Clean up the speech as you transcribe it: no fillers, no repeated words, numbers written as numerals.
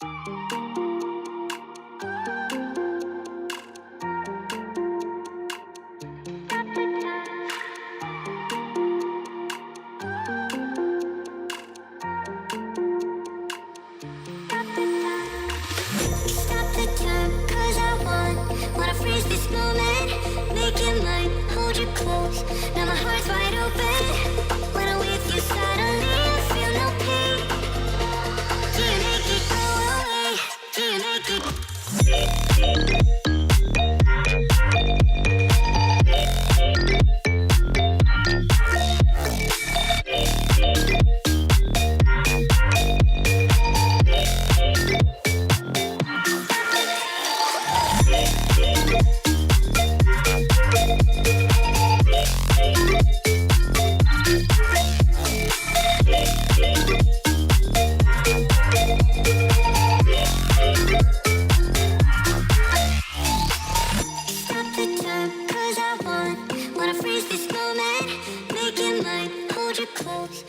Stop the time, 'cause I wanna freeze this moment. Make it mine, hold you close. Now my heart's wide open. When I'm with you, suddenly I feel no pain. Do you make it go away? Do you make it? Stop the time, 'cause I wanna freeze this moment. Make it mine, hold you close.